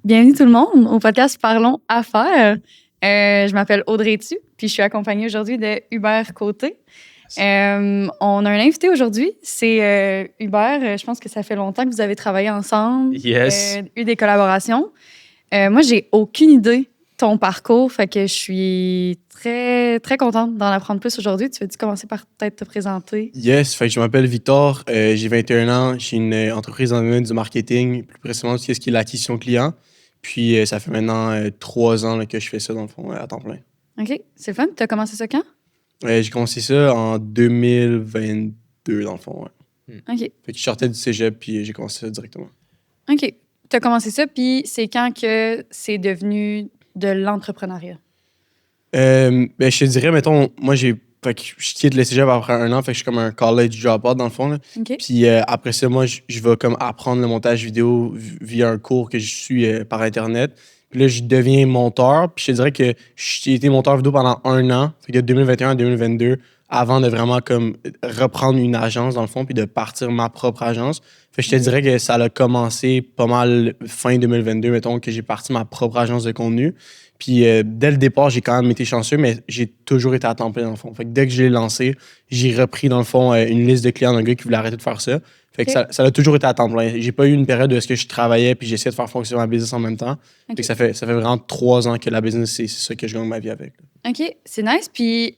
Bienvenue tout le monde au podcast Parlons Affaires. Je m'appelle Audrey Tu, puis je suis accompagnée aujourd'hui de Hubert Côté. On a un invité aujourd'hui, c'est Hubert. Je pense que ça fait longtemps que vous avez travaillé ensemble, Yes. eu des collaborations. Moi, j'ai aucune idée de ton parcours, fait que je suis très, très contente d'en apprendre plus aujourd'hui. Tu veux-tu commencer par peut-être te présenter? Yes, fait que je m'appelle Victor, j'ai 21 ans, j'ai une entreprise dans le domaine du marketing, plus précisément ce qui est l'acquisition client. Puis ça fait maintenant 3 ans là, que je fais ça dans le fond à temps plein. OK, c'est le fun. Tu as commencé ça quand? J'ai commencé ça en 2022 dans le fond. Ouais. OK. Fait que je sortais du cégep puis j'ai commencé ça directement. OK. Tu as commencé ça, puis c'est quand que c'est devenu de l'entrepreneuriat? Ben, je te dirais, mettons, moi fait que je quitte le cégep après 1 an, fait que je suis comme un college dropout dans le fond. Là. OK. Puis après ça, moi, je vais comme apprendre le montage vidéo via un cours que je suis par Internet. Puis là, je deviens monteur. Puis je te dirais que j'ai été monteur vidéo pendant 1 an, fait que de 2021 à 2022, avant de vraiment comme reprendre une agence dans le fond, puis de partir ma propre agence. Fait que je te dirais que ça a commencé pas mal fin 2022, mettons, que j'ai parti ma propre agence de contenu. Puis dès le départ, j'ai quand même été chanceux, mais j'ai toujours été à temps plein dans le fond. Fait que dès que je l'ai lancé, j'ai repris dans le fond une liste de clients d'un gars qui voulait arrêter de faire ça. Fait que ça a toujours été à temps plein. J'ai pas eu une période où est-ce que je travaillais puis j'essayais de faire fonctionner ma business en même temps. Fait que ça fait vraiment 3 ans que la business, c'est ça que je gagne ma vie avec. Là. OK, c'est nice. Puis,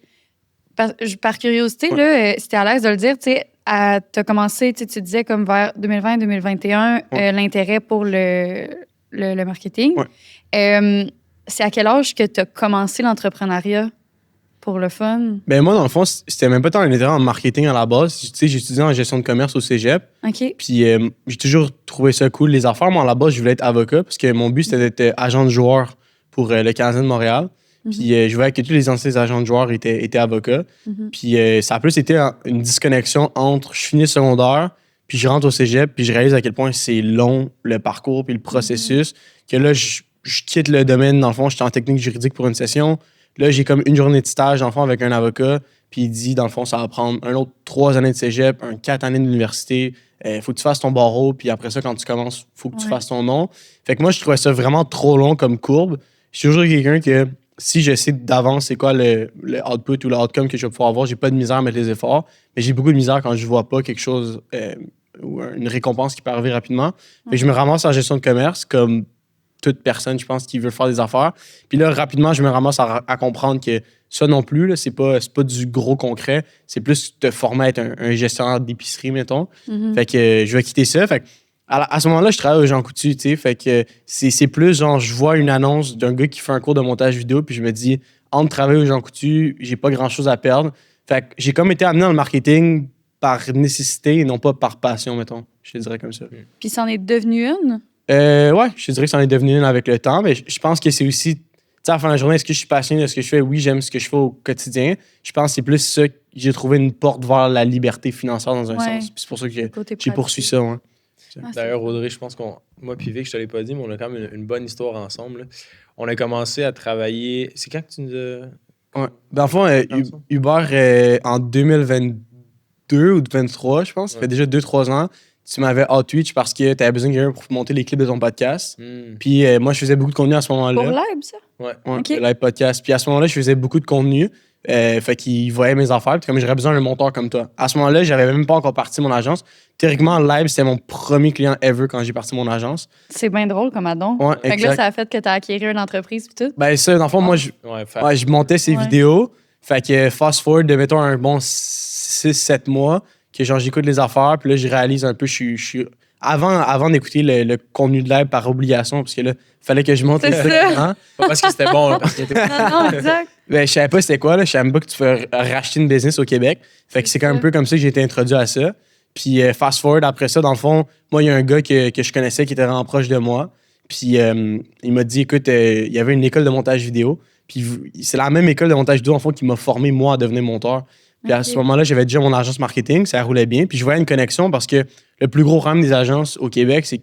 par curiosité, là, si t'es à l'aise de le dire, tu sais, t'as commencé, tu disais comme vers 2020-2021, l'intérêt pour le marketing. Ouais. C'est à quel âge que t'as commencé l'entrepreneuriat pour le fun? Ben moi, dans le fond, c'était même pas tant un intérêt en marketing à la base. Tu sais, j'ai étudié en gestion de commerce au cégep. OK. Puis j'ai toujours trouvé ça cool, les affaires. Moi, à la base, je voulais être avocat parce que mon but, c'était d'être agent de joueur pour le Canadien de Montréal. Puis je voyais que tous les anciens agents de joueurs étaient avocats. Puis ça a plus été une disconnexion entre je finis le secondaire, puis je rentre au cégep, puis je réalise à quel point c'est long, le parcours, puis le processus, que là, je quitte le domaine. Dans le fond, j'étais en technique juridique pour une session. Là, j'ai comme une journée de stage, dans le fond, avec un avocat. Puis il dit, dans le fond, ça va prendre un autre 3 années de cégep, 4 années d'université. Faut que tu fasses ton barreau. Puis après ça, quand tu commences, faut que tu fasses ton nom. Fait que moi, je trouvais ça vraiment trop long comme courbe. Je suis toujours quelqu'un que si je sais d'avance c'est quoi le output ou le outcome que je vais pouvoir avoir, j'ai pas de misère à mettre les efforts. Mais j'ai beaucoup de misère quand je vois pas quelque chose ou une récompense qui peut arriver rapidement. Fait que je me ramasse en gestion de commerce comme toute personne, je pense, qui veut faire des affaires. Puis là, rapidement, je me ramasse à comprendre que ça non plus, là, c'est pas du gros concret. C'est plus te former à être un gestionnaire d'épicerie, mettons. Fait que je vais quitter ça. Fait que à ce moment-là, je travaille au Jean Coutu, tu sais. Fait que c'est plus genre, je vois une annonce d'un gars qui fait un cours de montage vidéo, puis je me dis, entre travailler au Jean Coutu, j'ai pas grand-chose à perdre. Fait que j'ai comme été amené dans le marketing par nécessité et non pas par passion, mettons. Je te dirais comme ça. Puis, c'en est devenu une? Ouais, je te dirais que ça en est devenu une avec le temps, mais je pense que c'est aussi, tu sais, à la fin de la journée, est-ce que je suis passionné de ce que je fais? Oui, j'aime ce que je fais au quotidien. Je pense que c'est plus ça que j'ai trouvé une porte vers la liberté financière dans un sens. Puis c'est pour ça que j'ai poursuivi ça. Ouais. D'ailleurs, Audrey, je pense moi puis Vic, je te l'ai pas dit, mais on a quand même une bonne histoire ensemble. Là. On a commencé à travailler. C'est quand que tu nous as. Ouais. Dans le fond, Hubert, en 2022 ou 2023, je pense, ça fait déjà 2-3 ans. Tu m'avais outreach parce que tu avais besoin de quelqu'un pour monter les clips de ton podcast. Puis moi, je faisais beaucoup de contenu à ce moment-là. Pour live, ça? Ouais, Okay. Le live podcast. Puis à ce moment-là, je faisais beaucoup de contenu. Fait qu'il voyait mes affaires. Puis comme j'aurais besoin d'un monteur comme toi. À ce moment-là, j'avais même pas encore parti mon agence. Théoriquement, live, c'était mon premier client ever quand j'ai parti mon agence. C'est bien drôle comme addon. Ouais, fait que là, ça a fait que tu as acquis une entreprise et tout. Ben ça, dans le fond, moi, je montais ces vidéos. Fait que fast forward de, mettons, un bon 6-7 mois, que genre j'écoute les affaires, puis là, je réalise un peu, je suis avant d'écouter le contenu de live par obligation, parce que là, il fallait que je monte les trucs. Pas parce que c'était bon, parce que non, exact. Ben, je savais pas c'était quoi, là. Je savais même pas que tu peux racheter une business au Québec. Fait que c'est quand même un peu comme ça que j'ai été introduit à ça. Puis fast forward après ça, dans le fond, moi, il y a un gars que je connaissais qui était vraiment proche de moi. Puis il m'a dit, écoute, il y avait une école de montage vidéo. Puis c'est la même école de montage vidéo, en fond, qui m'a formé, moi, à devenir monteur. Puis à ce moment-là, j'avais déjà mon agence marketing, ça roulait bien. Puis je voyais une connexion parce que le plus gros problème des agences au Québec, c'est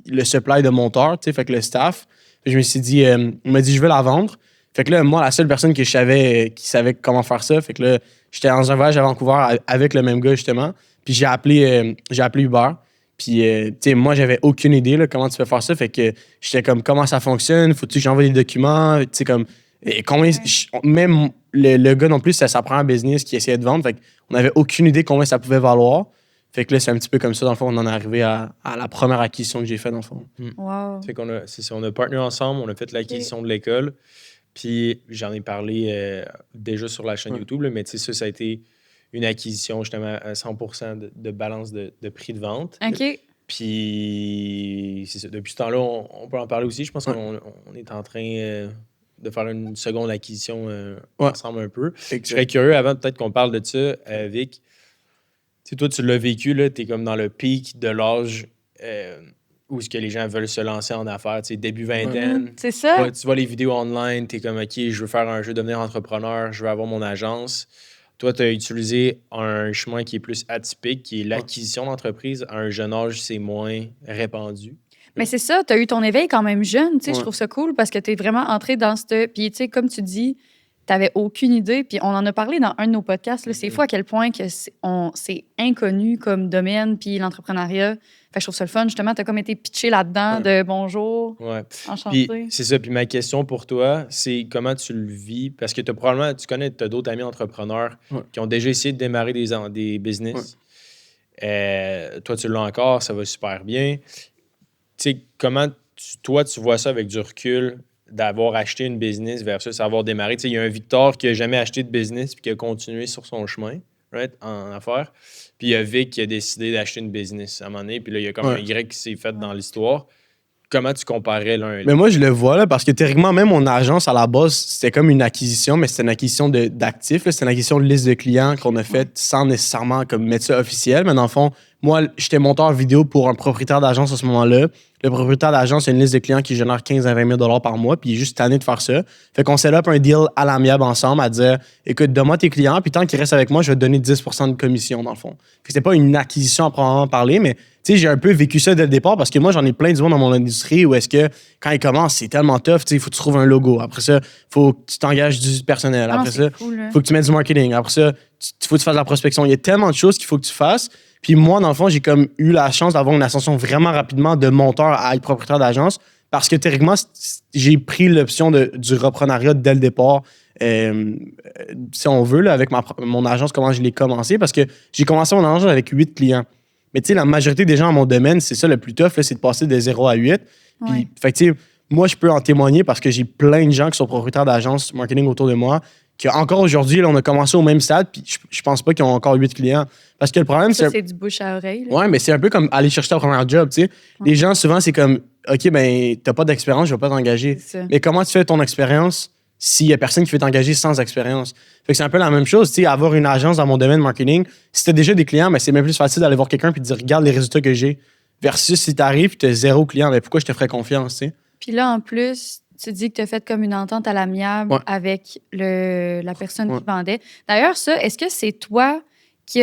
le supply de monteurs, tu sais, fait que le staff. Puis je me suis dit, il m'a dit, je veux la vendre. Fait que là, moi, la seule personne que je savais qui savait comment faire ça, fait que là, j'étais dans un voyage à Vancouver avec le même gars, justement. Puis j'ai appelé Hubert. Puis, tu sais, moi, j'avais aucune idée là, comment tu peux faire ça. Fait que j'étais comme, comment ça fonctionne? Faut-tu que j'envoie des documents? Tu sais, comme, et combien, même le gars non plus, c'est sa première business qui essayait de vendre. Fait qu'on n'avait aucune idée combien ça pouvait valoir. Fait que là, c'est un petit peu comme ça, dans le fond, on en est arrivé à la première acquisition que j'ai faite, dans le fond. Wow. Fait qu'on a, c'est ça, on a partner ensemble, on a fait l'acquisition de l'école. Puis j'en ai parlé déjà sur la chaîne YouTube, là, mais tu sais, ça a été une acquisition justement à 100% de balance de prix de vente. OK. Puis c'est ça, depuis ce temps-là, on peut en parler aussi. Je pense qu'on est en train de faire une seconde acquisition ensemble un peu. Je serais curieux, avant peut-être qu'on parle de ça, Vic. Tu sais, toi, tu l'as vécu, tu es comme dans le pic de l'âge où ce que les gens veulent se lancer en affaires, tu sais, début vingtaine. C'est ça. Tu vois les vidéos online, tu es comme, OK, je veux faire un jeu, devenir entrepreneur, je veux avoir mon agence. Toi, tu as utilisé un chemin qui est plus atypique, qui est l'acquisition d'entreprise. À un jeune âge, c'est moins répandu. Mais c'est ça, tu as eu ton éveil quand même jeune. Je trouve ça cool parce que tu es vraiment entré dans cette. Puis, tu sais, comme tu dis, tu n'avais aucune idée. Puis, on en a parlé dans un de nos podcasts. Là, c'est fou à quel point que c'est inconnu comme domaine, puis l'entrepreneuriat. Fait que je trouve ça le fun. Justement, tu as comme été pitché là-dedans de bonjour, enchanté. Puis, c'est ça. Puis, ma question pour toi, c'est comment tu le vis? Parce que tu as d'autres amis entrepreneurs qui ont déjà essayé de démarrer des business. Toi, tu l'as encore, ça va super bien. Tu sais, comment toi, tu vois ça avec du recul, d'avoir acheté une business versus avoir démarré? Tu sais, il y a un Victor qui n'a jamais acheté de business puis qui a continué sur son chemin, en affaires. Puis il y a Vic qui a décidé d'acheter une business à un moment donné. Puis là, il y a comme un Y qui s'est fait dans l'histoire. Comment tu comparais l'un et l'autre? Mais moi, je le vois, là, parce que théoriquement, même mon agence, à la base, c'était comme une acquisition, mais c'était une acquisition d'actifs. C'était une acquisition de liste de clients qu'on a faite sans nécessairement comme, mettre ça officiel. Mais dans le fond, moi, j'étais monteur vidéo pour un propriétaire d'agence à ce moment-là. Le propriétaire d'agence a une liste de clients qui génère 15 à 20 000 par mois, puis il est juste tanné de faire ça. Fait qu'on set up un deal à l'amiable ensemble à dire, écoute, donne-moi tes clients, puis tant qu'ils restent avec moi, je vais te donner 10 de commission, dans le fond. Fait que c'était pas une acquisition à proprement parler, mais tu sais, j'ai un peu vécu ça dès le départ parce que moi, j'en ai plein de monde dans mon industrie où est-ce que quand ils commencent, c'est tellement tough, tu sais, il faut que tu trouves un logo. Après ça, il faut que tu t'engages du personnel. Après ça, il faut que tu mettes du marketing. Après ça, il faut que tu fasses de la prospection. Il y a tellement de choses qu'il faut que tu fasses. Puis moi, dans le fond, j'ai comme eu la chance d'avoir une ascension vraiment rapidement de monteur à être propriétaire d'agence parce que théoriquement, j'ai pris l'option du reprenariat dès le départ. Si on veut, là, avec mon agence, comment je l'ai commencé, parce que j'ai commencé mon agence avec 8 clients. Mais tu sais, la majorité des gens dans mon domaine, c'est ça le plus tough, là, c'est de passer de 0 à 8. Puis, fait que tu sais, moi, je peux en témoigner parce que j'ai plein de gens qui sont propriétaires d'agences marketing autour de moi, qui encore aujourd'hui, là, on a commencé au même stade, puis je pense pas qu'ils ont encore 8 clients. Parce que le problème, c'est du bouche à oreille. Là. Ouais, mais c'est un peu comme aller chercher ta première job, tu sais. Les gens, souvent, c'est comme, OK, ben, t'as pas d'expérience, je vais pas t'engager. Mais comment tu fais ton expérience s'il y a personne qui veut t'engager sans expérience? Fait que c'est un peu la même chose, tu sais, avoir une agence dans mon domaine marketing, si t'as déjà des clients, ben, c'est même plus facile d'aller voir quelqu'un puis de dire, regarde les résultats que j'ai. Versus si t'arrives et t'as 0 client, ben, pourquoi je te ferais confiance, tu sais? Puis là, en plus, tu dis que tu as fait comme une entente à l'amiable avec la personne qui vendait. D'ailleurs, ça, est-ce que c'est toi qui,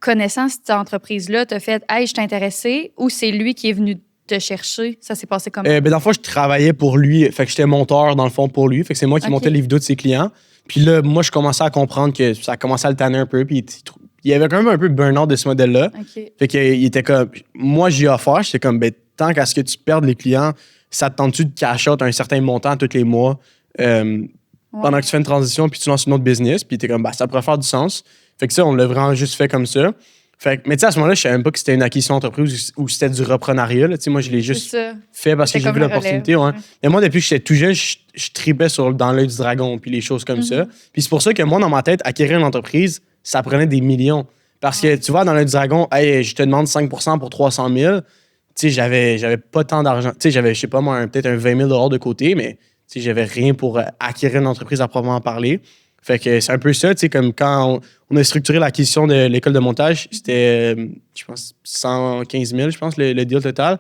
connaissant cette entreprise-là, t'as fait « Hey, je suis intéressé » ou c'est lui qui est venu te chercher? Ça s'est passé comment? Ben, dans le fond, je travaillais pour lui. Fait que j'étais monteur, dans le fond, pour lui. Fait que c'est moi qui montais les vidéos de ses clients. Puis là, moi, je commençais à comprendre que ça commençait à le tanner un peu. Puis il y avait quand même un peu de burn-out de ce modèle-là. Fait qu'il était comme... Moi, j'ai offert. J'étais comme, ben, tant qu'à ce que tu perdes les clients, ça te tente-tu de cash out un certain montant tous les mois pendant que tu fais une transition puis tu lances une autre business? Puis t'es comme, bah, ça pourrait faire du sens. Fait que ça, on l'a vraiment juste fait comme ça. Fait que, mais tu sais, à ce moment-là, je savais même pas que c'était une acquisition d'entreprise ou c'était du reprenariat. Là. Moi, je l'ai juste fait parce que j'ai vu l'opportunité. Ouais. Mais moi, depuis que j'étais tout jeune, je tripais dans l'œil du dragon puis les choses comme ça. Puis c'est pour ça que moi, dans ma tête, acquérir une entreprise, ça prenait des millions. Parce que tu vois, dans l'œil du dragon, hey, je te demande 5% pour 300 000. Tu sais, j'avais pas tant d'argent. Tu sais, j'avais, je sais pas moi, peut-être un 20 000 de côté, mais tu sais, j'avais rien pour acquérir une entreprise à proprement parler. Fait que c'est un peu ça, tu sais, comme quand on a structuré l'acquisition de l'école de montage, c'était, je pense, 115 000, je pense, le deal total.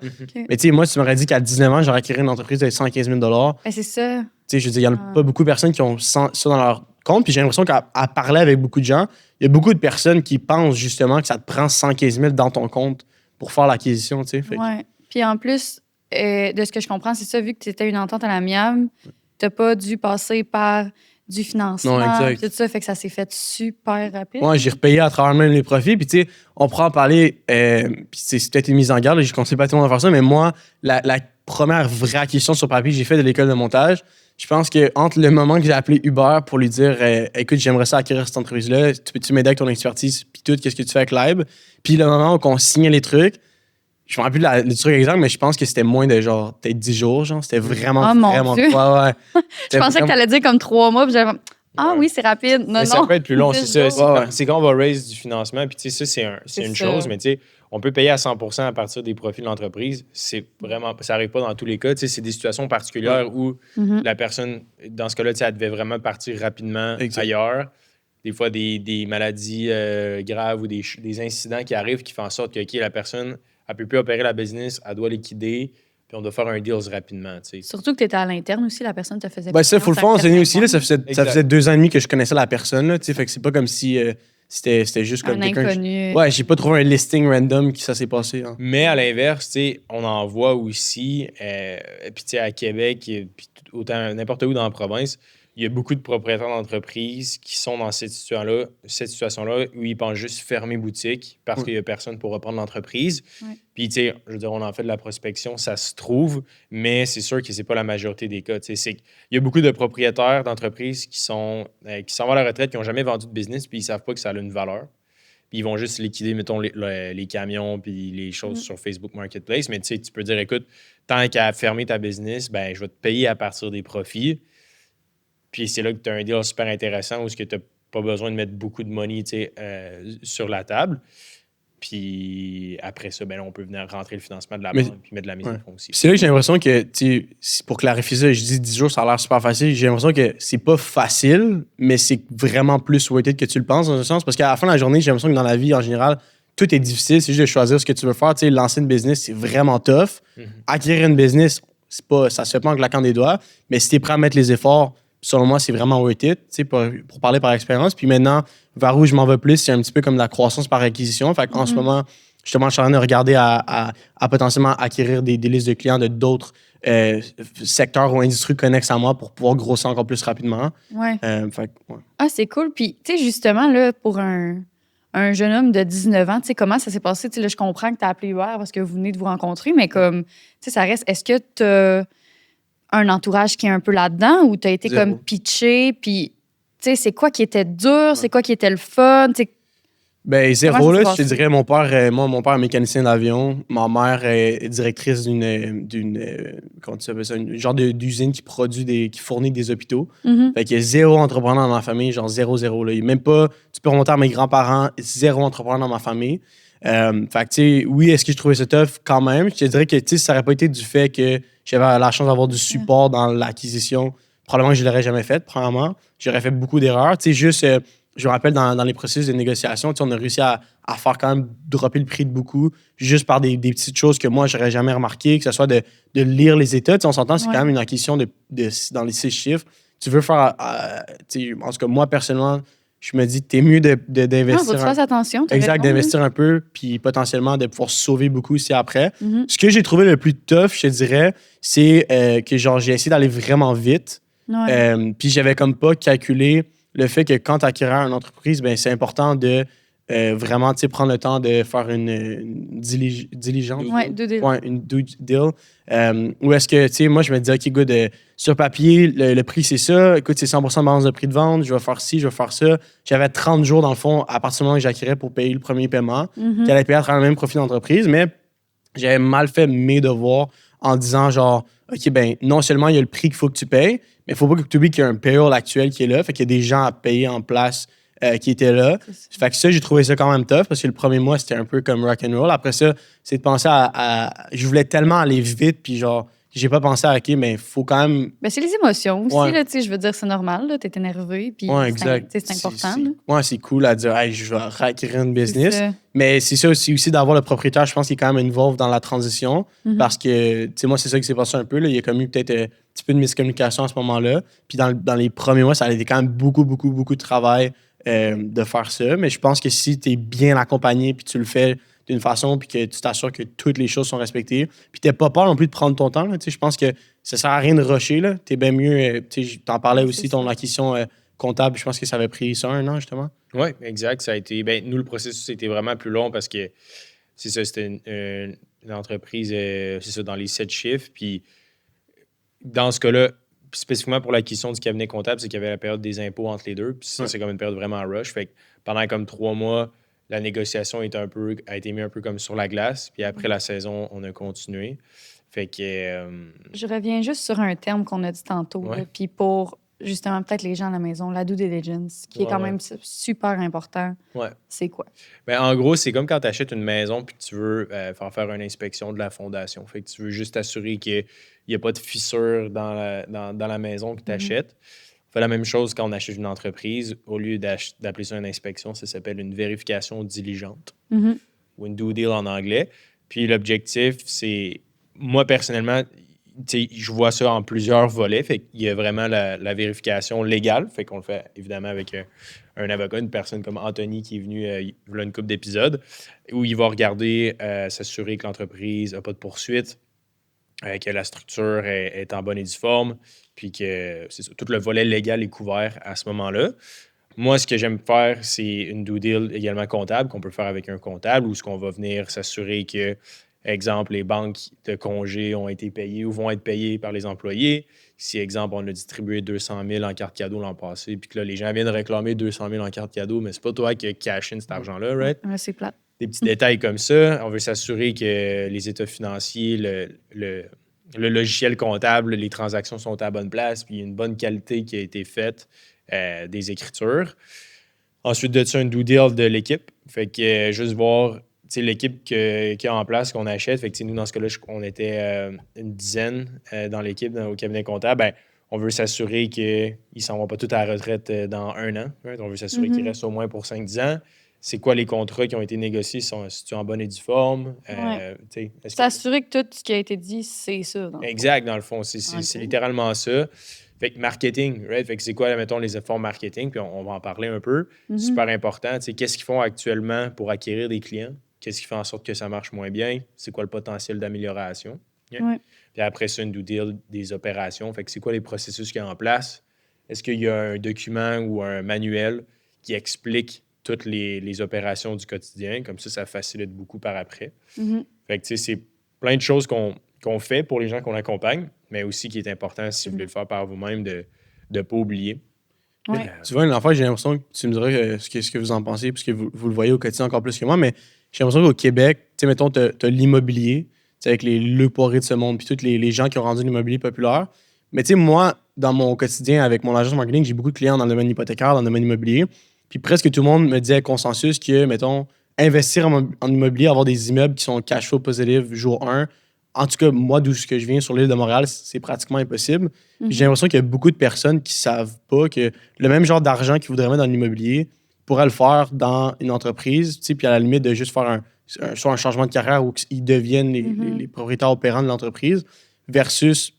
Mais tu sais, moi, tu m'aurais dit qu'à 19 ans, j'aurais acquis une entreprise de 115 000 Ben, c'est ça. Tu sais, je veux dire, il n'y en a pas beaucoup de personnes qui ont ça dans leur compte. Puis j'ai l'impression qu'à parler avec beaucoup de gens, il y a beaucoup de personnes qui pensent justement que ça te prend 115 000 dans ton compte pour faire l'acquisition, tu sais. Oui. Puis en plus, de ce que je comprends, c'est ça, vu que tu étais une entente à l'amiable, tu n'as pas dû passer par du financement, Non, exact. puis tout ça, fait que ça s'est fait super rapide. Ouais, j'ai repayé à travers même les profits. Puis, tu sais, on pourra en parler. Puis, c'est peut-être une mise en garde. Je ne conseille pas tout le monde à faire ça. Mais moi, la première vraie acquisition sur papier que j'ai fait de l'école de montage, je pense que entre le moment que j'ai appelé Uber pour lui dire écoute, j'aimerais ça acquérir cette entreprise-là, peux-tu m'aider avec ton expertise, puis tout, qu'est-ce que tu fais avec Live? Puis, le moment où on signait les trucs, je me rappelle plus le truc exact, mais je pense que c'était moins de genre, peut-être 10 jours. Genre, c'était vraiment, Oh, mon vraiment. Dieu. Ouais. Je pensais que tu allais dire comme 3 mois, puis j'avais. Ah oui, c'est rapide. Non, Mais ça non. peut être plus long, c'est 10 ça. jours. C'est quand on va raise du financement, puis tu sais, ça, c'est une ça. chose, mais tu sais, on peut payer à 100% à partir des profits de l'entreprise. C'est vraiment, ça n'arrive pas dans tous les cas. Tu sais, c'est des situations particulières où la personne, dans ce cas-là, tu sais, elle devait vraiment partir rapidement ailleurs. Des fois, des maladies graves ou des incidents qui arrivent qui font en sorte que la personne, elle ne peut plus opérer la business, elle doit liquider. Puis on doit faire un deal rapidement. Tu sais. Surtout que tu étais à l'interne aussi, la personne te faisait. Ben, ça, il faut le faire enseigner aussi. Là, ça faisait 2 ans et demi que je connaissais la personne. Là, fait que c'est pas comme si c'était juste comme un quelqu'un. inconnu. Ouais, j'ai pas trouvé un listing random qui ça s'est passé. Hein. Mais à l'inverse, tu sais, on en voit aussi, puis tu sais, à Québec, puis autant n'importe où dans la province, il y a beaucoup de propriétaires d'entreprises qui sont dans cette situation-là où ils pensent juste fermer boutique parce qu'il n'y a personne pour reprendre l'entreprise. Ouais. Puis, tu sais, je veux dire, on en fait de la prospection, ça se trouve, mais c'est sûr que c'est pas la majorité des cas. Tu sais, il y a beaucoup de propriétaires d'entreprises qui s'en vont à la retraite, qui n'ont jamais vendu de business, puis ils savent pas que ça a une valeur. Puis ils vont juste liquider, mettons, les camions puis les choses sur Facebook Marketplace. Mais tu sais, tu peux dire, écoute, tant qu'à fermer ta business, ben je vais te payer à partir des profits. Puis c'est là que tu as un deal super intéressant où tu n'as pas besoin de mettre beaucoup de money sur la table. Puis après ça, ben là, on peut venir rentrer le financement de la banque puis mettre de la mise en fonds aussi. C'est là que j'ai l'impression que, pour clarifier ça, je dis 10 jours, ça a l'air super facile. J'ai l'impression que c'est pas facile, mais c'est vraiment plus worth it que tu le penses, dans un sens. Parce qu'à la fin de la journée, j'ai l'impression que dans la vie, en général, tout est difficile. C'est juste de choisir ce que tu veux faire. Lancer une business, c'est vraiment tough. Acquérir une business, ça se fait pas en claquant des doigts. Mais si tu es prêt à mettre les efforts, selon moi, c'est vraiment worth it, pour parler par expérience. Puis maintenant, vers où je m'en vais plus, c'est un petit peu comme la croissance par acquisition. Fait qu'en ce moment, justement, je suis en train de regarder à potentiellement acquérir des listes de clients de d'autres secteurs ou industries connexes à moi pour pouvoir grossir encore plus rapidement. Ouais. Fait que, ouais. Ah, c'est cool. Puis, tu sais, justement, là, pour un jeune homme de 19 ans, tu sais, comment ça s'est passé? Tu sais, là, je comprends que tu as appelé Uber parce que vous venez de vous rencontrer, mais comme, tu sais, ça reste, est-ce que tu as un entourage qui est un peu là-dedans ou tu as été comme pitché? Puis, tu sais, c'est quoi qui était dur? C'est quoi qui était le fun? Tu sais, ben, zéro, là, je te passe? dirais, mon père est mécanicien d'avion. Ma mère est directrice comment tu appelles ça, une genre d'usine qui fournit des hôpitaux. Fait qu'il y a zéro entrepreneur dans ma famille, genre zéro, là. Il y a même pas, tu peux remonter à mes grands-parents, zéro entrepreneur dans ma famille. Fait que, tu sais, oui, est-ce que je trouvais ça tough? Quand même. Je te dirais que, tu sais, ça n'aurait pas été du fait que j'avais la chance d'avoir du support dans l'acquisition. Probablement que je ne l'aurais jamais fait, premièrement. J'aurais fait beaucoup d'erreurs. Tu sais, juste, je me rappelle dans les processus de négociation, on a réussi à faire quand même dropper le prix de beaucoup, juste par des petites choses que moi, je n'aurais jamais remarquées, que ce soit de lire les états. Tu sais, on s'entend, c'est quand même une acquisition dans les 6 chiffres. Tu veux faire, tu sais, en tout cas, moi, personnellement, je me dis, t'es mieux d'investir. Non, faut que tu fasses attention. Exact, d'investir un peu, puis potentiellement de pouvoir sauver beaucoup aussi après. Mm-hmm. Ce que j'ai trouvé le plus tough, je te dirais, c'est que genre j'ai essayé d'aller vraiment vite. Ouais. Puis j'avais comme pas calculé le fait que quand tu acquérais une entreprise, ben c'est important de vraiment prendre le temps de faire une diligence. Ouais, due deal. Ouais, une due deal. Ou est-ce que, tu sais, moi, je me disais, OK, good, sur papier, le prix, c'est ça. Écoute, c'est 100% de balance de prix de vente. Je vais faire ci, je vais faire ça. J'avais 30 jours, dans le fond, à partir du moment où j'acquérais pour payer le premier paiement, qui allait payer à travers le même profit d'entreprise. Mais j'avais mal fait mes devoirs en disant, genre, OK, ben non seulement il y a le prix qu'il faut que tu payes, mais il ne faut pas que tu oublies qu'il y a un payroll actuel qui est là. Fait qu'il y a des gens à payer en place qui étaient là. Fait que ça, j'ai trouvé ça quand même tough parce que le premier mois, c'était un peu comme rock'n'roll. Après ça, c'est de penser je voulais tellement aller vite, puis genre, j'ai pas pensé à, OK, mais il faut quand même. Ben, c'est les émotions aussi, Ouais. là, tu sais, je veux dire, c'est normal, là, t'es énervé, puis Ouais, exact. c'est important. Là. Ouais, c'est cool à dire, hey, je vais acquérir une business. C'est ça. Mais c'est ça aussi d'avoir le propriétaire, je pense qu'il est quand même involved dans la transition. Parce que, tu sais, moi, c'est ça qui s'est passé un peu. Là. Il y a comme eu peut-être un petit peu de miscommunication à ce moment-là. Puis dans les premiers mois, ça a été quand même beaucoup de travail de faire ça. Mais je pense que si tu es bien accompagné puis tu le fais d'une façon, puis que tu t'assures que toutes les choses sont respectées. Puis t'as pas peur non plus de prendre ton temps. Là, je pense que ça sert à rien de rusher. T'es bien mieux. T'en parlais Ouais, aussi, c'est ton ça. acquisition comptable. Je pense que ça avait pris ça 1 an, justement. Oui, exact. Ça a été. Ben, nous, le processus était vraiment plus long parce que c'est ça, c'était une entreprise, c'est ça, dans les 7 chiffres. Puis dans ce cas-là, spécifiquement pour l'acquisition du cabinet comptable, c'est qu'il y avait la période des impôts entre les deux. Puis ça, Ouais. c'est comme une période vraiment rush. Fait que pendant comme 3 mois, la négociation a été mise un peu comme sur la glace. Puis après la saison, on a continué. Fait que. Je reviens juste sur un terme qu'on a dit tantôt. Ouais. Là, puis pour justement peut-être les gens à la maison, la due diligence, qui est Ouais, quand ouais. même super important. Ouais. C'est quoi? Ben, en gros, c'est comme quand tu achètes une maison puis que tu veux faire une inspection de la fondation. Fait que tu veux juste t'assurer qu'il n'y a pas de fissure dans la maison que tu achètes. On fait la même chose quand on achète une entreprise. Au lieu d'appeler ça une inspection, ça s'appelle une vérification diligente Mhm. ou une due deal en anglais. Puis l'objectif, c'est, moi personnellement, tu sais, je vois ça en plusieurs volets. Fait qu'il y a vraiment la vérification légale. Fait qu'on le fait évidemment avec un avocat, une personne comme Anthony qui est venu il y a une couple d'épisodes, où il va regarder, s'assurer que l'entreprise n'a pas de poursuite, que la structure est en bonne et due forme, puis que c'est ça, tout le volet légal est couvert à ce moment-là. Moi, ce que j'aime faire, c'est une due deal également comptable qu'on peut faire avec un comptable où ce qu'on va venir s'assurer que, exemple, les banques de congés ont été payées ou vont être payées par les employés. Si, exemple, on a distribué 200 000 en carte cadeau l'an passé, puis que là, les gens viennent réclamer 200 000 en carte cadeau, mais c'est pas toi qui as cash in cet argent-là, right? Ouais, c'est plate. Des petits détails comme ça. On veut s'assurer que les états financiers, le logiciel comptable, les transactions sont à la bonne place, puis il y a une bonne qualité qui a été faite des écritures. Ensuite de ça, une due deal de l'équipe. Fait que juste voir l'équipe qu'il y a en place, qu'on achète. Fait que nous, dans ce cas-là, on était une dizaine dans l'équipe, au cabinet comptable. Ben, on veut s'assurer qu'ils ne s'en vont pas tous à la retraite dans 1 an. Right? On veut s'assurer qu'ils restent au moins pour 5-10 ans. C'est quoi les contrats qui ont été négociés? Sont-ils en bonne et due forme? S'assurer que tout ce qui a été dit, c'est ça. Exact, dans le fond. C'est cool. littéralement ça. Fait que marketing, right? Fait que c'est quoi, mettons, les efforts marketing? Puis on va en parler un peu. Mhm. Super important. Qu'est-ce qu'ils font actuellement pour acquérir des clients? Qu'est-ce qui fait en sorte que ça marche moins bien? C'est quoi le potentiel d'amélioration? Yeah. Ouais. Puis après ça, une due deal des opérations. Fait que c'est quoi les processus qu'il y a en place? Est-ce qu'il y a un document ou un manuel qui explique toutes les opérations du quotidien? Comme ça facilite beaucoup par après. Mhm. Fait que c'est plein de choses qu'on fait pour les gens qu'on accompagne, mais aussi qui est important, si vous voulez le faire par vous-même, de ne pas oublier. Ouais. Tu vois, une affaire, j'ai l'impression que tu me dirais ce que vous en pensez, puisque vous le voyez au quotidien encore plus que moi, mais j'ai l'impression qu'au Québec, tu sais, mettons, tu as l'immobilier, avec les Le Poiré de ce monde, puis tous les gens qui ont rendu l'immobilier populaire. Mais tu sais, moi, dans mon quotidien, avec mon agence marketing, j'ai beaucoup de clients dans le domaine hypothécaire, dans le domaine immobilier. Puis presque tout le monde me disait consensus que, mettons, investir en immobilier, avoir des immeubles qui sont cash flow positifs jour 1, en tout cas, moi, d'où je viens sur l'île de Montréal, c'est pratiquement impossible. Puis j'ai l'impression qu'il y a beaucoup de personnes qui savent pas que le même genre d'argent qu'ils voudraient mettre dans l'immobilier pourraient le faire dans une entreprise, puis à la limite de juste faire soit un changement de carrière ou qu'ils deviennent les propriétaires opérants de l'entreprise, versus,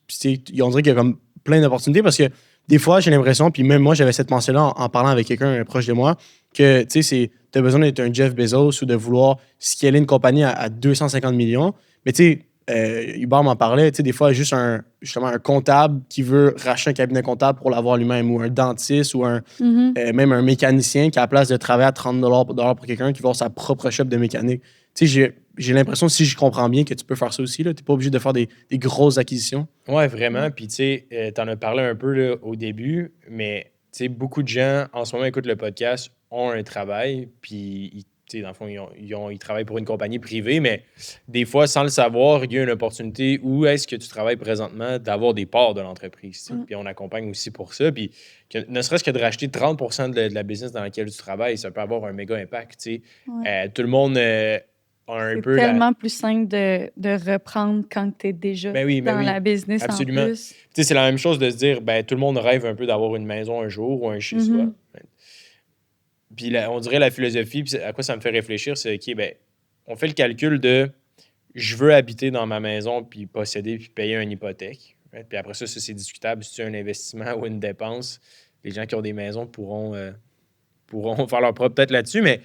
on dirait qu'il y a comme plein d'opportunités parce que des fois, j'ai l'impression, puis même moi, j'avais cette pensée-là en parlant avec quelqu'un proche de moi, que tu as besoin d'être un Jeff Bezos ou de vouloir scaler une compagnie à 250 millions. Mais tu sais, Hubert m'en parlait, des fois, justement un comptable qui veut racheter un cabinet comptable pour l'avoir lui-même, ou un dentiste, ou même un mécanicien qui, à la place de travailler à 30 pour quelqu'un, qui va avoir sa propre shop de mécanique. J'ai l'impression, si je comprends bien, que tu peux faire ça aussi. Tu n'es pas obligé de faire des grosses acquisitions. Oui, vraiment. Puis, tu sais, tu en as parlé un peu là, au début, mais tu sais, beaucoup de gens, en ce moment, écoutent le podcast, ont un travail, puis dans le fond, ils travaillent pour une compagnie privée, mais des fois, sans le savoir, il y a une opportunité où est-ce que tu travailles présentement d'avoir des parts de l'entreprise. Puis on accompagne aussi pour ça. Puis ne serait-ce que de racheter 30 de la business dans laquelle tu travailles, ça peut avoir un méga impact. Tout le monde a un peu... C'est tellement plus simple de reprendre quand tu es déjà dans la business absolument. en plus. C'est la même chose de se dire, tout le monde rêve un peu d'avoir une maison un jour ou un chez-soi. Puis on dirait la philosophie, puis à quoi ça me fait réfléchir, c'est OK, on fait le calcul de je veux habiter dans ma maison, puis posséder, puis payer une hypothèque. Right? Puis après ça, c'est discutable si c'est un investissement ou une dépense. Les gens qui ont des maisons pourront faire leur propre tête là-dessus, mais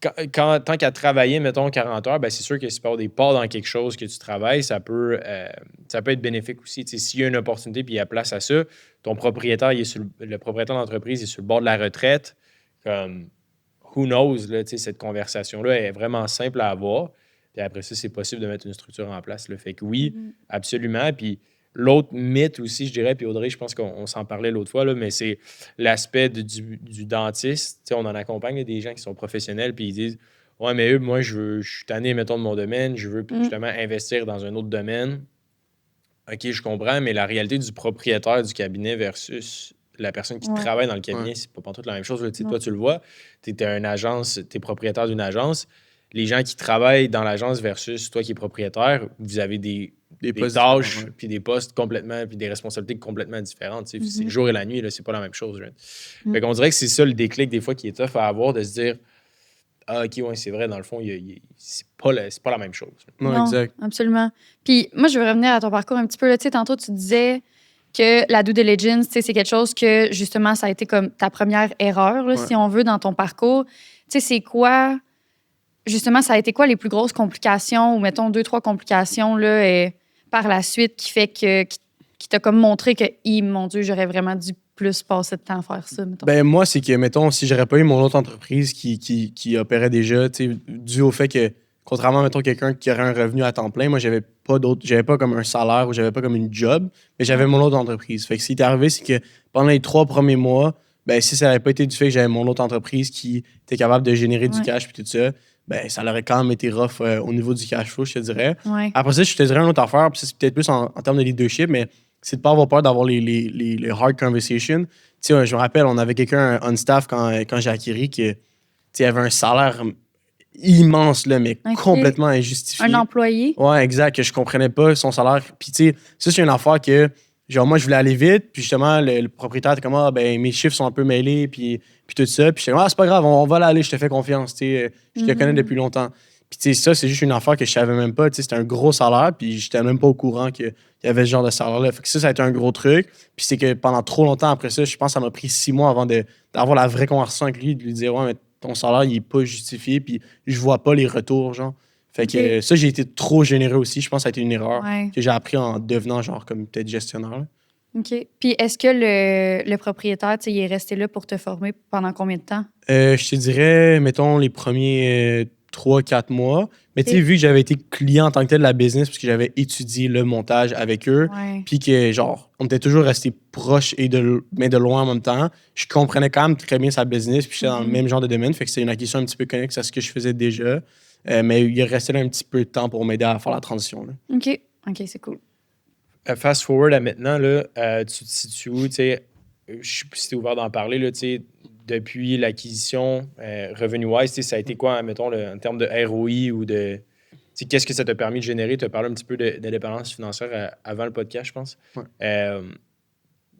tant qu'à travailler, mettons, 40 heures, ben c'est sûr que si tu peux avoir des parts dans quelque chose que tu travailles, ça peut être bénéfique aussi. Tu sais, s'il y a une opportunité puis il y a place à ça, ton propriétaire, le propriétaire d'entreprise est sur le bord de la retraite. Comme, who knows, là, tu sais, cette conversation-là est vraiment simple à avoir. Puis après ça, c'est possible de mettre une structure en place. Là. Fait que oui, absolument. Puis l'autre mythe aussi, je dirais, puis Audrey, je pense qu'on s'en parlait l'autre fois, là, mais c'est l'aspect du dentiste. Tu sais, on en accompagne des gens qui sont professionnels, puis ils disent ouais, mais eux, moi, je suis tanné, mettons, de mon domaine, je veux justement investir dans un autre domaine. OK, je comprends, mais la réalité du propriétaire du cabinet versus la personne qui travaille dans le cabinet, c'est pas tout la même chose. Tu sais, toi, tu le vois, tu es une agence, tu es propriétaire d'une agence. Les gens qui travaillent dans l'agence versus toi qui es propriétaire, vous avez des tâches, puis des postes complètement, puis des responsabilités complètement différentes. C'est le jour et la nuit, là, c'est pas la même chose. Fait qu'on dirait que c'est ça le déclic des fois qui est tough à avoir, de se dire ah, OK, ouais, c'est vrai, dans le fond, c'est pas la même chose. Non, exact. Absolument. Puis moi, je veux revenir à ton parcours un petit peu. Là. Tantôt, tu disais que la due diligence, c'est quelque chose que, justement, ça a été comme ta première erreur, là, si on veut, dans ton parcours. C'est quoi... Justement, ça a été quoi les plus grosses complications ou, mettons, 2-3 complications là, par la suite qui fait qui t'a comme montré que, mon Dieu, j'aurais vraiment dû plus passer de temps à faire ça, mettons? Ben moi, c'est que, mettons, si j'aurais pas eu mon autre entreprise qui opérait déjà, dû au fait que, contrairement, mettons, quelqu'un qui aurait un revenu à temps plein, moi, j'avais pas comme un salaire ou j'avais pas comme une job, mais j'avais mon autre entreprise. Fait que ce qui est arrivé, c'est que pendant les 3 premiers mois, ben si ça n'avait pas été du fait que j'avais mon autre entreprise qui était capable de générer du cash puis tout ça, ben ça aurait quand même été rough au niveau du cash flow, je te dirais. Ouais. Après ça, je te dirais une autre affaire, puis c'est peut-être plus en termes de leadership, mais c'est de pas avoir peur d'avoir les hard conversations. Tu sais, je me rappelle, on avait quelqu'un on staff quand j'ai acquis qui avait un salaire immense, là, mais complètement injustifié. Un employé? Ouais, exact, que je comprenais pas son salaire. Puis tu sais, ça, c'est une affaire que, genre, moi, je voulais aller vite, puis justement, le propriétaire était comme, ben, mes chiffres sont un peu mêlés, puis tout ça. Puis j'étais comme, c'est pas grave, on va aller, je te fais confiance, tu sais, je te connais depuis longtemps. Puis tu sais, ça, c'est juste une affaire que je savais même pas, tu sais, c'était un gros salaire, puis j'étais même pas au courant qu'il y avait ce genre de salaire-là. Fait que ça a été un gros truc. Puis c'est que pendant trop longtemps après ça, je pense que ça m'a pris 6 mois avant d'avoir la vraie conversation avec lui, de lui dire, ouais, mais ton salaire, il est pas justifié, puis je vois pas les retours, genre. Fait que ça, j'ai été trop généreux aussi. Je pense que ça a été une erreur que j'ai appris en devenant, genre, comme peut-être gestionnaire. Là. OK. Puis est-ce que le propriétaire, il est resté là pour te former pendant combien de temps? Je te dirais, mettons, les premiers 3-4 mois. Mais tu sais, vu que j'avais été client en tant que tel de la business, parce que j'avais étudié le montage avec eux, puis que, genre, on était toujours restés proches mais de loin en même temps, je comprenais quand même très bien sa business, puis j'étais dans le même genre de domaine. Fait que c'est une acquisition un petit peu connexe à ce que je faisais déjà. Mais il restait là un petit peu de temps pour m'aider à faire la transition. Là. OK. OK, c'est cool. Fast forward à maintenant, là, tu te situes où? Je sais pas si tu es ouvert d'en parler, là, depuis l'acquisition, revenu-wise, ça a été quoi, mettons, en termes de ROI ou de... Qu'est-ce que ça t'a permis de générer? Tu as parlé un petit peu d'indépendance financière avant le podcast, je pense. Ouais.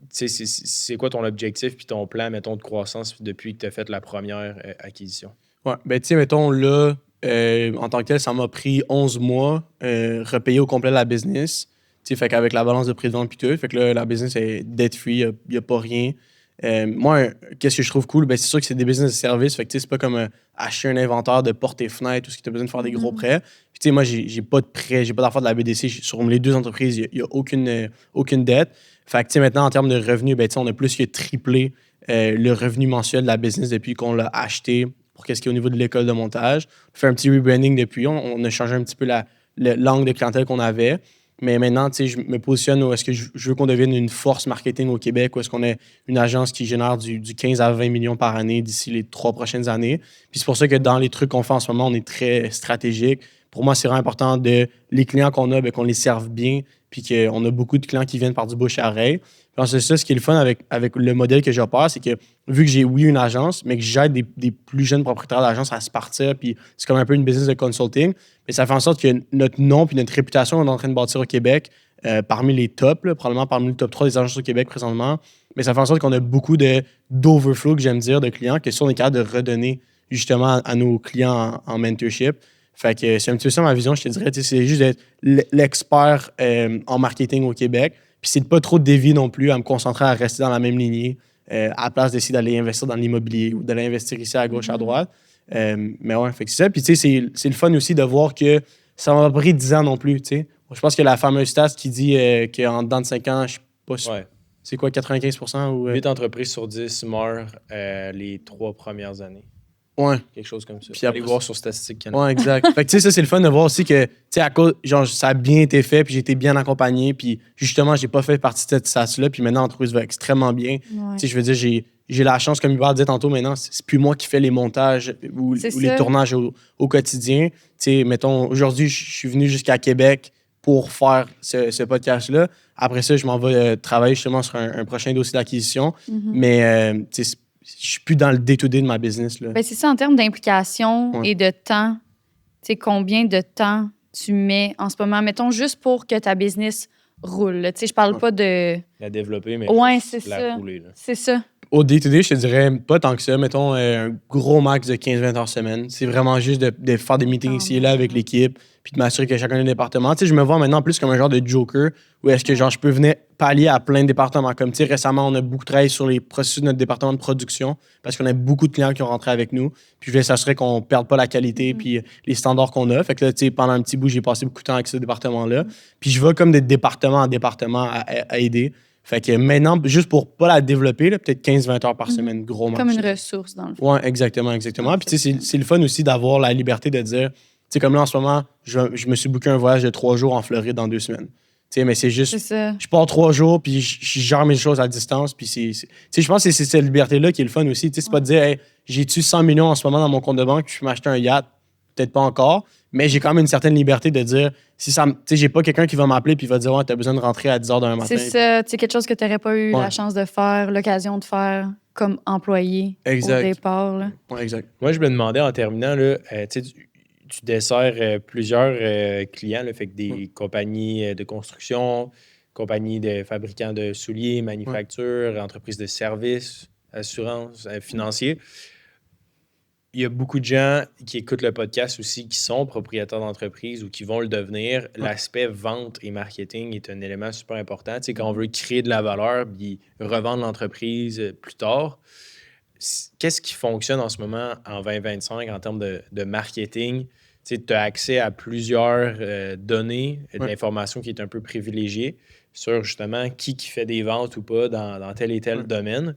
C'est quoi ton objectif puis ton plan, mettons, de croissance depuis que tu as fait la première acquisition? Ouais, ben tu sais, mettons, là, en tant que tel, ça m'a pris 11 mois, repayer au complet la business. Fait qu'avec la balance de prix de vente puis tout, fait que là, la business est debt-free, il n'y a pas rien. Moi, qu'est-ce que je trouve cool? Ben, c'est sûr que c'est des business de service. Fait que c'est pas comme acheter un inventaire de portes et fenêtres, tout ce qui t'a besoin de faire des gros prêts. Puis moi, j'ai pas de prêt, j'ai pas d'affaires de la BDC. Sur les 2 entreprises, il n'y a aucune dette. Fait que maintenant, en termes de revenus, ben, on a plus que triplé le revenu mensuel de la business depuis qu'on l'a acheté pour qu'est-ce qui est au niveau de l'école de montage. On fait un petit rebranding depuis. On a changé un petit peu l'angle de clientèle qu'on avait. Mais maintenant, je me positionne où est-ce que je veux qu'on devienne une force marketing au Québec, où est-ce qu'on est une agence qui génère du 15 à 20 millions par année d'ici les 3 prochaines années. Puis c'est pour ça que dans les trucs qu'on fait en ce moment, on est très stratégique. Pour moi, c'est vraiment important les clients qu'on a, qu'on les serve bien, puis qu'on a beaucoup de clients qui viennent par du bouche à oreille. Puis c'est ça, ce qui est le fun avec le modèle que j'opère, c'est que vu que j'ai, une agence, mais que j'aide des plus jeunes propriétaires d'agence à se partir, puis c'est comme un peu une business de consulting, mais ça fait en sorte que notre nom puis notre réputation, on est en train de bâtir au Québec, parmi les tops, là, probablement parmi le top 3 des agences au Québec présentement, mais ça fait en sorte qu'on a beaucoup d'overflow, que j'aime dire, de clients, que si on est capable de redonner justement à nos clients en mentorship. Fait que c'est un petit peu ça ma vision, je te dirais, c'est juste d'être l'expert en marketing au Québec. Puis c'est de pas trop dévier non plus, à me concentrer à rester dans la même lignée, à la place d'essayer d'aller investir dans l'immobilier ou d'aller investir ici à gauche, à droite. Mais ouais, fait que c'est ça. Puis tu sais, c'est le fun aussi de voir que ça m'a pas pris 10 ans non plus, tu sais. Je pense que la fameuse stat qui dit qu'en dedans de 5 ans, je sais pas si c'est quoi, 95% ou... 8 entreprises sur 10 meurent les 3 premières années. Ouais. Quelque chose comme ça. Puis allez voir sur Statistique Canada. Ouais, exact. Fait que tu sais, ça, c'est le fun de voir aussi que, tu sais, à cause, genre, ça a bien été fait, puis j'ai été bien accompagné, puis justement, j'ai pas fait partie de cette stats-là, puis maintenant, l'entreprise va extrêmement bien. Ouais. Tu sais, je veux dire, j'ai la chance, comme Hubert disait tantôt, maintenant, c'est plus moi qui fais les montages ou les tournages au quotidien. Tu sais, mettons, aujourd'hui, je suis venu jusqu'à Québec pour faire ce podcast-là. Après ça, je m'en vais travailler justement sur un prochain dossier d'acquisition. Mais, tu sais, je suis plus dans le day-to-day de ma business. Là. Ben, c'est ça, en termes d'implication et de temps. Tu sais, combien de temps tu mets en ce moment, mettons, juste pour que ta business roule. Tu sais, je parle pas de... La développer, mais c'est la ça. rouler. Là. C'est ça. Au day-to-day, je te dirais pas tant que ça. Mettons un gros max de 15-20 heures semaine. C'est vraiment juste de faire des meetings ici et là avec l'équipe, puis de m'assurer que chacun des départements. Tu sais, je me vois maintenant plus comme un genre de joker où est-ce que genre je peux venir pallier à plein de départements. Comme tu sais, récemment, on a beaucoup travaillé sur les processus de notre département de production parce qu'on a beaucoup de clients qui ont rentré avec nous. Puis je vais s'assurer qu'on perde pas la qualité puis les standards qu'on a. Fait que là, tu sais, pendant un petit bout, j'ai passé beaucoup de temps avec ce département-là. Puis je vais comme de département en département à aider. Fait que maintenant, juste pour pas la développer, là, peut-être 15-20 heures par semaine, gros max. Comme une ressource, dans le fond. Oui, exactement. Puis tu sais, c'est le fun aussi d'avoir la liberté de dire, tu sais, comme là, en ce moment, je me suis booké un voyage de 3 jours en Floride dans 2 semaines. Tu sais, mais c'est juste, je pars 3 jours, puis je gère mes choses à distance, puis tu sais, je pense que c'est cette liberté-là qui est le fun aussi. Tu sais, c'est pas de dire, hey, j'ai-tu 100 millions en ce moment dans mon compte de banque, puis je peux m'acheter un yacht? Peut-être pas encore, mais j'ai quand même une certaine liberté de dire, si ça, tu sais, j'ai pas quelqu'un qui va m'appeler puis va dire, ouais, t'as besoin de rentrer à 10 h demain matin. C'est ça, tu sais, quelque chose que t'aurais pas eu la chance de faire, l'occasion de faire comme employé au départ. Là. Ouais, exact. Moi, je me demandais en terminant, là, tu desserres plusieurs clients, là, fait que des compagnies de construction, compagnies de fabricants de souliers, manufactures, entreprises de services, assurances, financiers. Il y a beaucoup de gens qui écoutent le podcast aussi qui sont propriétaires d'entreprise ou qui vont le devenir. L'aspect vente et marketing est un élément super important. Tu sais, quand on veut créer de la valeur puis revendre l'entreprise plus tard, qu'est-ce qui fonctionne en ce moment en 2025 en termes de marketing? Tu as accès à plusieurs données, de l'information qui est un peu privilégiée sur justement qui fait des ventes ou pas dans tel et tel domaine.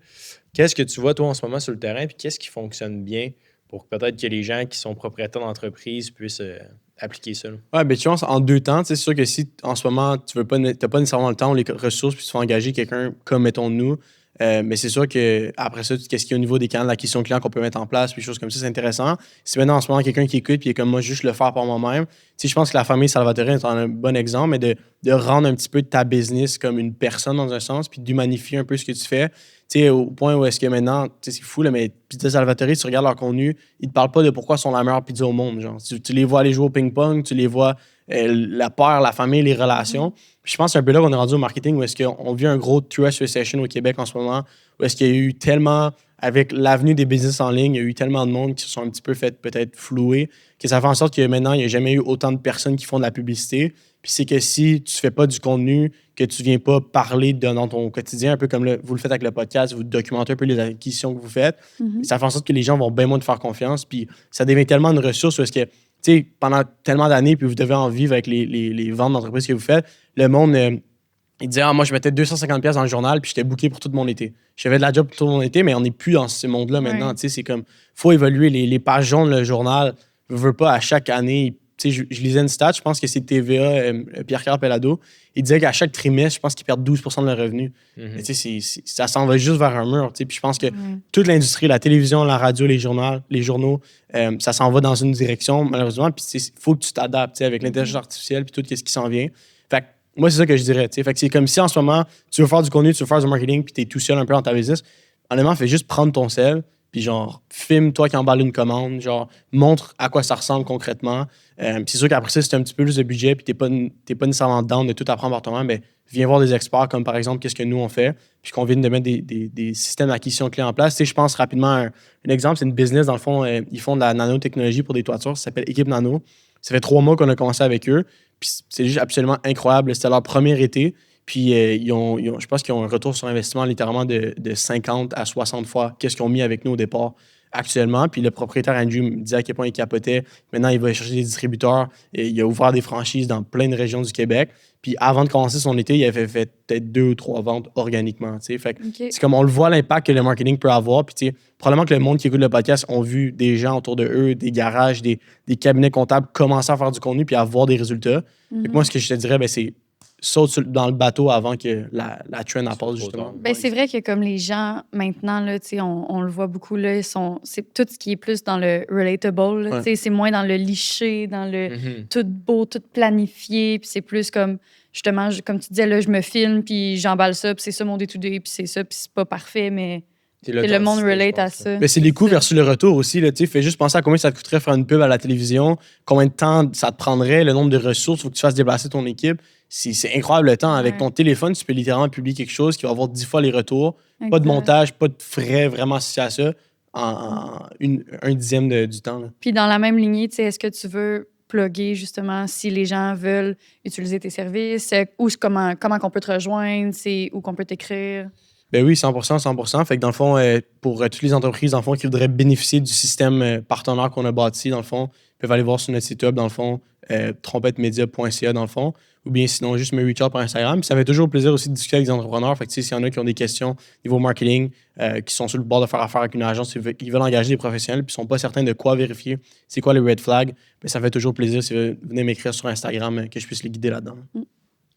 Qu'est-ce que tu vois, toi, en ce moment sur le terrain, puis qu'est-ce qui fonctionne bien pour que peut-être que les gens qui sont propriétaires d'entreprise puissent appliquer ça? Oui, bien, tu vois, en 2 temps, c'est sûr que si en ce moment, tu n'as pas nécessairement le temps ou les ressources, puis tu vas engager quelqu'un comme, mettons, nous, mais c'est sûr qu'après ça, qu'est-ce qu'il y a au niveau des canaux d'acquisition client qu'on peut mettre en place, puis des choses comme ça, c'est intéressant. Si maintenant, en ce moment, quelqu'un qui écoute, puis est comme moi, juste le faire par moi-même, tu sais, je pense que la famille Salvatore est un bon exemple, mais de rendre un petit peu de ta business comme une personne dans un sens, puis d'humanifier un peu ce que tu fais. Tu sais, au point où est-ce que maintenant, tu sais, c'est fou, là, mais Pizza Salvatore, si tu regardes leur contenu, ils te parlent pas de pourquoi ils sont la meilleure pizza au monde. Genre, tu les vois aller jouer au ping-pong, tu les vois la peur, la famille, les relations. Puis je pense que c'est un peu là qu'on est rendu au marketing où est-ce qu'on vit un gros tourist recession au Québec en ce moment, où est-ce qu'il y a eu tellement, avec l'avenue des business en ligne, il y a eu tellement de monde qui se sont un petit peu fait peut-être flouer, que ça fait en sorte que maintenant, il n'y a jamais eu autant de personnes qui font de la publicité. Puis c'est que si tu fais pas du contenu, que tu viens pas parler dans ton quotidien, un peu comme vous le faites avec le podcast, vous documentez un peu les acquisitions que vous faites, ça fait en sorte que les gens vont bien moins te faire confiance. Puis ça devient tellement une ressource parce que, tu sais, pendant tellement d'années, puis vous devez en vivre avec les ventes d'entreprise que vous faites, le monde, il disait, moi, je mettais 250$ dans le journal, puis j'étais booké pour tout mon été. J'avais de la job pour tout mon été, mais on n'est plus dans ce monde-là maintenant. Tu sais, c'est comme, faut évoluer les pages jaunes, le journal. Je veux pas à chaque année. Tu sais, je lisais une stat, je pense que c'est TVA, Pierre-Carl Pellado. Il disait qu'à chaque trimestre, je pense qu'ils perdent 12% de leurs revenus. Mais tu sais, ça s'en va juste vers un mur. Tu sais. Puis je pense que toute l'industrie, la télévision, la radio, les journaux, ça s'en va dans une direction, malheureusement. Puis il faut que tu t'adaptes, tu sais, avec l'intelligence artificielle puis tout ce qui s'en vient. Fait que moi, c'est ça que je dirais. Tu sais. Fait que c'est comme si en ce moment, tu veux faire du contenu, tu veux faire du marketing, puis tu es tout seul un peu dans ta business. Honnêtement, fais juste prendre ton sel, puis genre, filme toi qui emballes une commande, genre, montre à quoi ça ressemble concrètement. C'est sûr qu'après ça, si tu as un petit peu plus de budget, puis t'es pas nécessairement down de tout apprendre par toi-même, ben, viens voir des experts, comme par exemple, qu'est-ce que nous on fait, puis qu'on vient de mettre des systèmes d'acquisition client en place. Tu sais, je pense rapidement à un exemple, c'est une business, dans le fond, ils font de la nanotechnologie pour des toitures, ça s'appelle Équipe Nano. Ça fait 3 mois qu'on a commencé avec eux, puis c'est juste absolument incroyable. C'était leur premier été. Puis, je pense qu'ils ont un retour sur investissement littéralement de 50 à 60 fois qu'est-ce qu'ils ont mis avec nous au départ. actuellement. Puis le propriétaire Andrew me disait à quel point il capotait. Maintenant, il va chercher des distributeurs. Et il a ouvert des franchises dans plein de régions du Québec. Puis avant de commencer son été, il avait fait peut-être 2 ou 3 ventes organiquement. Fait que c'est comme on le voit l'impact que le marketing peut avoir. Puis probablement que le monde qui écoute le podcast ont vu des gens autour de eux, des garages, des cabinets comptables commencer à faire du contenu puis avoir des résultats. Fait que moi, ce que je te dirais, c'est saute dans le bateau avant que la trend passe, justement. Ben, c'est vrai que comme les gens, maintenant, là, on le voit beaucoup, là, c'est tout ce qui est plus dans le relatable. Là, c'est moins dans le liché, dans le tout beau, tout planifié. Puis c'est plus comme, justement, comme tu disais, là, je me filme, puis j'emballe ça, puis c'est ça mon day-to-day, puis c'est ça, puis c'est pas parfait, mais le monde relate à ça. Mais c'est les coûts versus le retour aussi. Là, fais juste penser à combien ça te coûterait faire une pub à la télévision, combien de temps ça te prendrait, le nombre de ressources, il faut que tu fasses déplacer ton équipe. C'est incroyable le temps. Avec ton téléphone, tu peux littéralement publier quelque chose qui va avoir 10 fois les retours. Exact. Pas de montage, pas de frais vraiment associés à ça, un dixième du temps. Là. Puis dans la même lignée, est-ce que tu veux plugger justement si les gens veulent utiliser tes services, ou comment qu'on peut te rejoindre, où qu'on peut t'écrire? Ben oui, 100%. Fait que dans le fond, pour toutes les entreprises, dans le fond, qui voudraient bénéficier du système partenaire qu'on a bâti, dans le fond, peuvent aller voir sur notre site web, dans le fond, trompettemedia.ca, dans le fond, ou bien sinon juste me reach out par Instagram. Puis ça fait toujours plaisir aussi de discuter avec des entrepreneurs. Fait que s'il y en a qui ont des questions niveau marketing, qui sont sur le bord de faire affaire avec une agence, qui veulent engager des professionnels, puis ne sont pas certains de quoi vérifier, c'est quoi les red flags, ben ça fait toujours plaisir si vous venez m'écrire sur Instagram, que je puisse les guider là-dedans.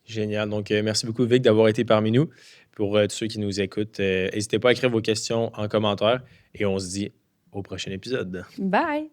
Génial. Donc, merci beaucoup, Vic, d'avoir été parmi nous. Pour tous ceux qui nous écoutent, n'hésitez pas à écrire vos questions en commentaire et on se dit au prochain épisode. Bye!